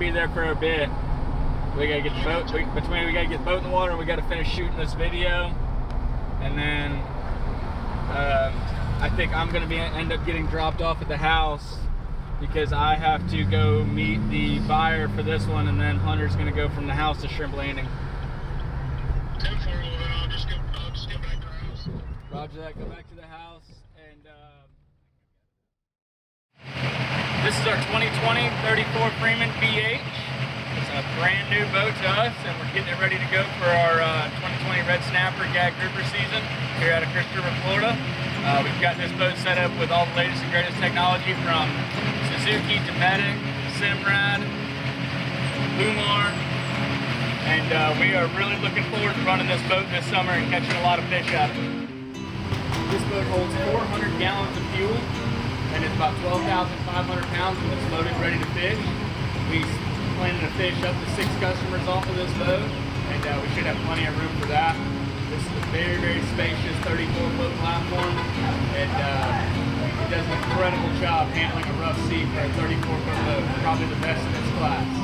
be there for a bit. We gotta get the boat, we gotta get the boat in the water, and we gotta finish shooting this video. And then I think I'm gonna end up getting dropped off at the house because I have to go meet the buyer for this one, and then Hunter's gonna go from the house to Shrimp Landing. 10-4, then I'll just go back to the house. Roger that, go back to the house. And this is our 2020 34 Freeman BH. It's a brand new boat to us, and we're getting it ready to go for our 2020 Red Snapper Gag Grouper season here out of Christopher, Florida. We've got this boat set up with all the latest and greatest technology from Suzuki, Dometic, Simrad, Boatwoark, and we are really looking forward to running this boat this summer and catching a lot of fish out of it. This boat holds 400 gallons of fuel, and it's about 12,500 pounds when it's loaded, ready to fish. We planning to fish up to 6 customers off of this boat, and we should have plenty of room for that. This is a very, very spacious 34-foot platform, and it does an incredible job handling a rough sea for a 34-foot boat. Probably the best in its class.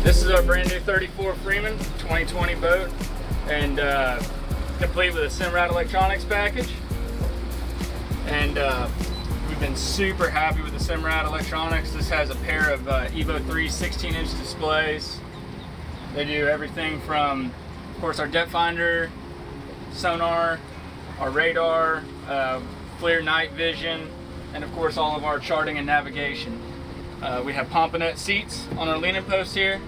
This is our brand new 34 Freeman 2020 boat, and complete with a Simrad electronics package. And we've been super happy with the Simrad electronics. This has a pair of Evo 3 16-inch displays. They do everything from, of course, our depth finder, sonar, our radar, clear night vision, and of course all of our charting and navigation. We have Pomponette seats on our leaning post here,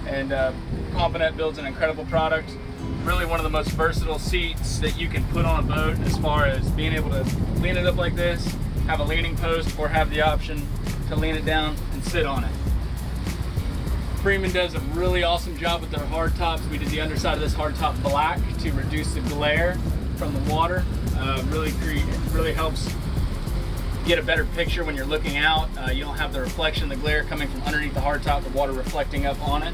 and Pomponette builds an incredible product. Really one of the most versatile seats that you can put on a boat, as far as being able to lean it up like this, have a leaning post, or have the option to lean it down and sit on it. Freeman does a really awesome job with their hard tops. We did the underside of this hard top black to reduce the glare from the water. Really helps get a better picture when you're looking out. You don't have the reflection, the glare coming from underneath the hard top, the water reflecting up on it.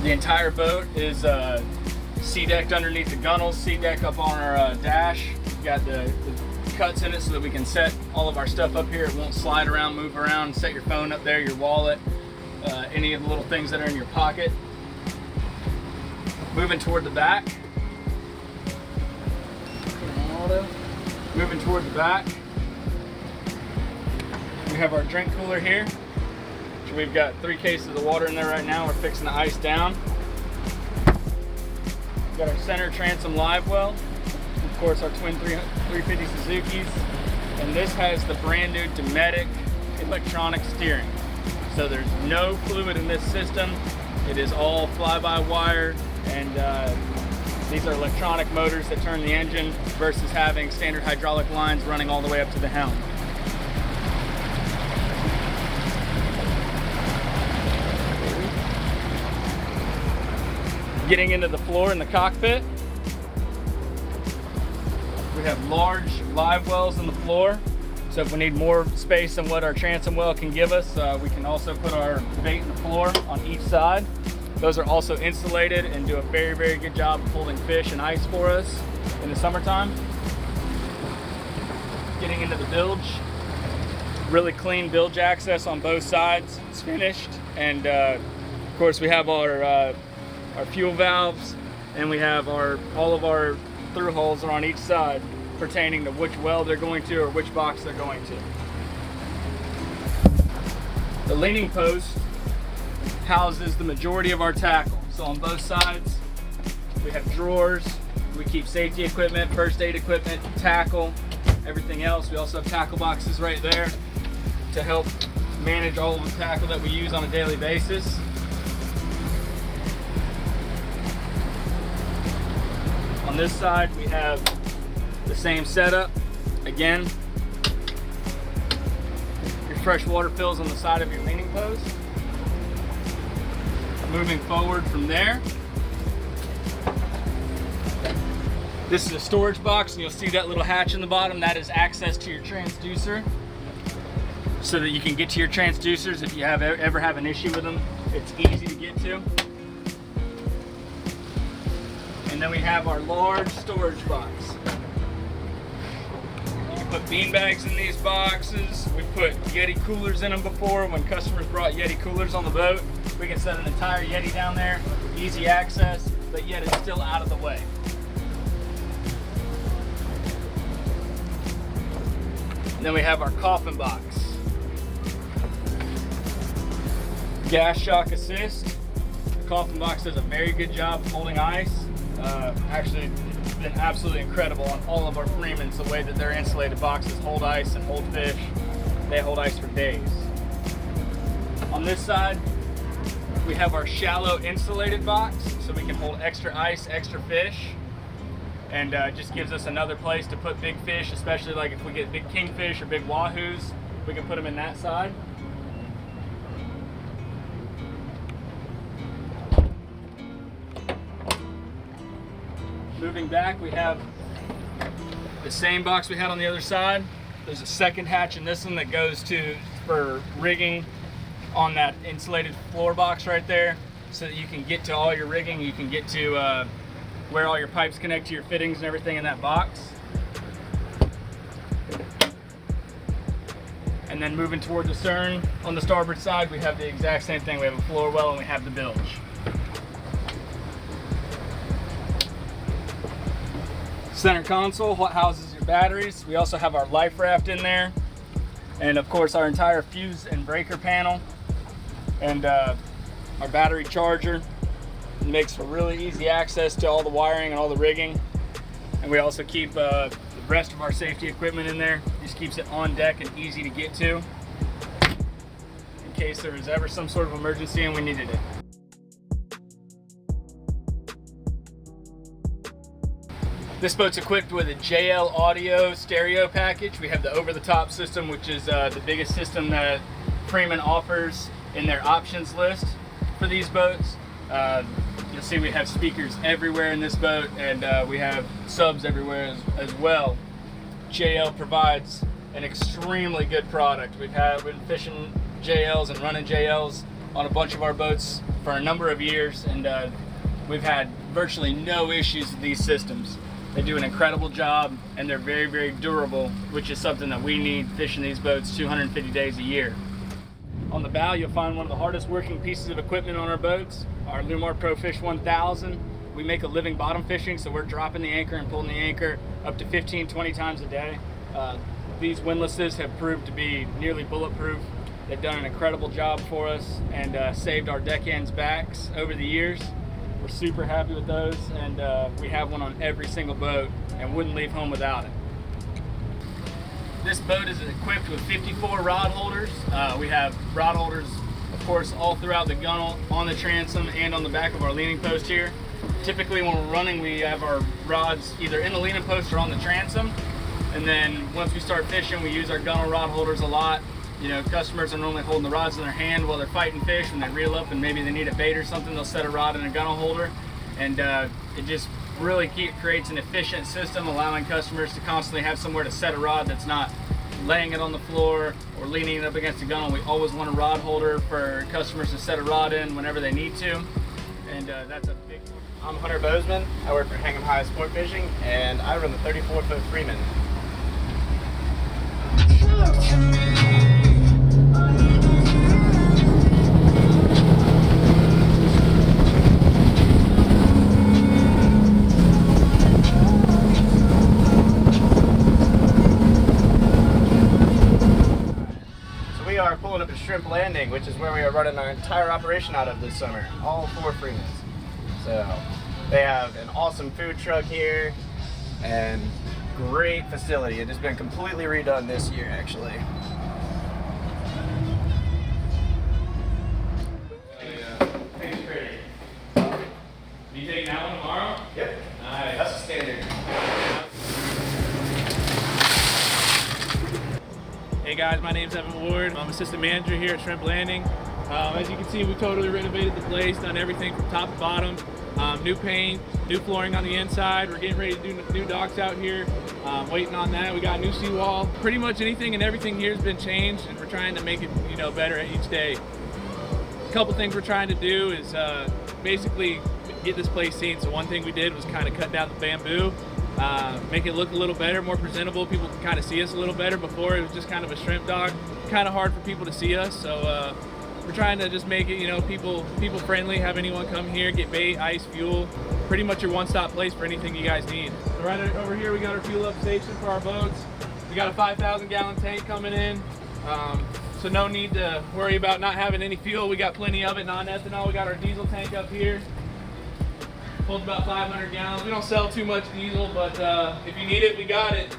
The entire boat is sea-decked underneath the gunnels, sea-deck up on our dash. We've got the cuts in it so that we can set all of our stuff up here. It won't slide around, move around. Set your phone up there, your wallet, any of the little things that are in your pocket. Moving toward the back. Moving toward the back, we have our drink cooler here. So we've got 3 cases of water in there right now. We're fixing to ice down. We've got our center transom live well. Of course, our twin 350 Suzukis. And this has the brand new Dometic electronic steering. So there's no fluid in this system. It is all fly-by-wire, and these are electronic motors that turn the engine versus having standard hydraulic lines running all the way up to the helm. Getting into the floor in the cockpit, we have large live wells in the floor. So if we need more space than what our transom well can give us, we can also put our bait in the floor on each side. Those are also insulated and do a very, very good job of holding fish and ice for us in the summertime. Getting into the bilge, really clean bilge access on both sides. It's finished, and of course we have our fuel valves, and we have all of our through holes are on each side, pertaining to which well they're going to or which box they're going to. The leaning post houses the majority of our tackle. So on both sides, we have drawers, We keep safety equipment, first aid equipment, tackle, everything else. We also have tackle boxes right there to help manage all of the tackle that we use on a daily basis. On this side, we have the same setup. Again, your fresh water fills on the side of your leaning post. Moving forward from there, this is a storage box, and you'll see that little hatch in the bottom. That is access to your transducer, so that you can get to your transducers if you ever have an issue with them. It's easy to get to. And then we have our large storage box. You can put bean bags in these boxes. We put Yeti coolers in them before. When customers brought Yeti coolers on the boat, we can set an entire Yeti down there, easy access, but yet it's still out of the way. And then we have our coffin box. Gas shock assist. The coffin box does a very good job of holding ice. Actually, it's been absolutely incredible on all of our Freemans, the way that their insulated boxes hold ice and hold fish. They hold ice for days. On this side, we have our shallow insulated box, so we can hold extra ice, extra fish, and just gives us another place to put big fish, especially like if we get big kingfish or big wahoos, we can put them in that side. Moving back, we have the same box we had on the other side. There's a second hatch in this one that goes for rigging on that insulated floor box right there, so that you can get to all your rigging. You can get to where all your pipes connect to your fittings and everything in that box. And then moving toward the stern, on the starboard side, we have the exact same thing. We have a floor well and we have the bilge. Center console houses your batteries. We also have our life raft in there, and of course our entire fuse and breaker panel, and our battery charger. It makes for really easy access to all the wiring and all the rigging. And we also keep the rest of our safety equipment in there. Just keeps it on deck and easy to get to, in case there was ever some sort of emergency and we needed it. This boat's equipped with a JL audio stereo package. We have the over-the-top system, which is the biggest system that Freeman offers in their options list for these boats. You'll see we have speakers everywhere in this boat, and we have subs everywhere as well. JL provides an extremely good product. We've been fishing JLs and running JLs on a bunch of our boats for a number of years, and we've had virtually no issues with these systems. They do an incredible job, and they're very, very durable, which is something that we need fishing these boats 250 days a year. On the bow, you'll find one of the hardest working pieces of equipment on our boats, our Lumar Pro Fish 1000. We make a living bottom fishing, so we're dropping the anchor and pulling the anchor up to 15, 20 times a day. These windlasses have proved to be nearly bulletproof. They've done an incredible job for us and saved our deckhands' backs over the years. We're super happy with those, and we have one on every single boat and wouldn't leave home without it. This boat is equipped with 54 rod holders. We have rod holders, of course, all throughout the gunnel, on the transom, and on the back of our leaning post here. Typically when we're running, we have our rods either in the leaning post or on the transom. And then once we start fishing, we use our gunnel rod holders a lot. You know, customers are normally holding the rods in their hand while they're fighting fish. When they reel up and maybe they need a bait or something, they'll set a rod in a gunnel holder. And it just really creates an efficient system, allowing customers to constantly have somewhere to set a rod that's not laying it on the floor or leaning it up against the gunnel. We always want a rod holder for customers to set a rod in whenever they need to. And that's a big one. I'm Hunter Bozeman. I work for Hingham High Sport Fishing, and I run the 34-foot Freeman. We are pulling up at Shrimp Landing, which is where we are running our entire operation out of this summer. All 4 Freemans. So They have an awesome food truck here and great facility. It has been completely redone this year, actually. You taking that one tomorrow? Yep. Nice. That's the standard. Hey guys, my name's Evan Ward. I'm assistant manager here at Shrimp Landing. As you can see, we totally renovated the place, done everything from top to bottom. New paint, new flooring on the inside. We're getting ready to do new docks out here. Waiting on that. We got a new seawall. Pretty much anything and everything here has been changed, and we're trying to make it, better each day. A couple things we're trying to do is basically get this place seen. So one thing we did was kind of cut down the bamboo, make it look a little better, more presentable. People can kind of see us a little better. Before it was just kind of a shrimp dock, kind of hard for people to see us. So we're trying to just make it, people friendly. Have anyone come here, get bait, ice, fuel. Pretty much your one-stop place for anything you guys need. So right over here, we got our fuel up station for our boats. We got a 5,000-gallon tank coming in. So no need to worry about not having any fuel. We got plenty of it, non-ethanol. We got our diesel tank up here. Holds about 500 gallons. We don't sell too much diesel, but if you need it, we got it.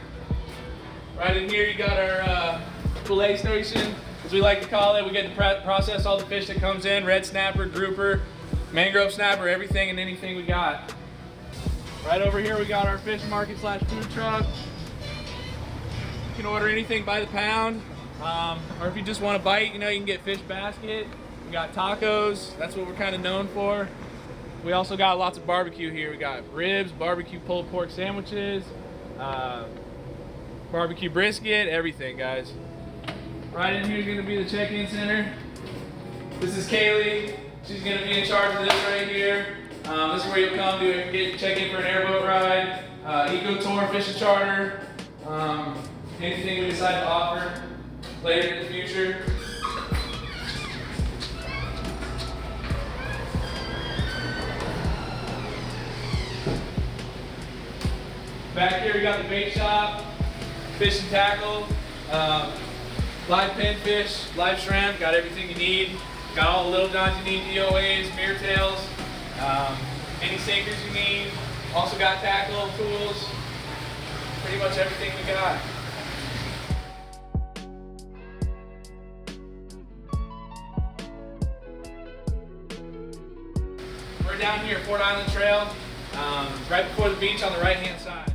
Right in here, you got our fillet station, as we like to call it. We get to process all the fish that comes in, red snapper, grouper, mangrove snapper, everything and anything we got. Right over here, we got our fish market / food truck. You can order anything by the pound. Or if you just want to bite, you can get fish basket. We got tacos, that's what we're kind of known for. We also got lots of barbecue here. We got ribs, barbecue pulled pork sandwiches, barbecue brisket, everything, guys. Right in here is going to be the check-in center. This is Kaylee. She's going to be in charge of this right here. This is where you'll come to check in for an airboat ride, eco tour, fishing charter, anything we decide to offer later in the future. Back here we got the bait shop, fish and tackle, live pinfish, live shrimp, got everything you need. Got all the little johns you need, DOAs, mirror tails, any sinkers you need. Also got tackle, tools, pretty much everything we got. We're down here at Fort Island Trail, right before the beach on the right-hand side.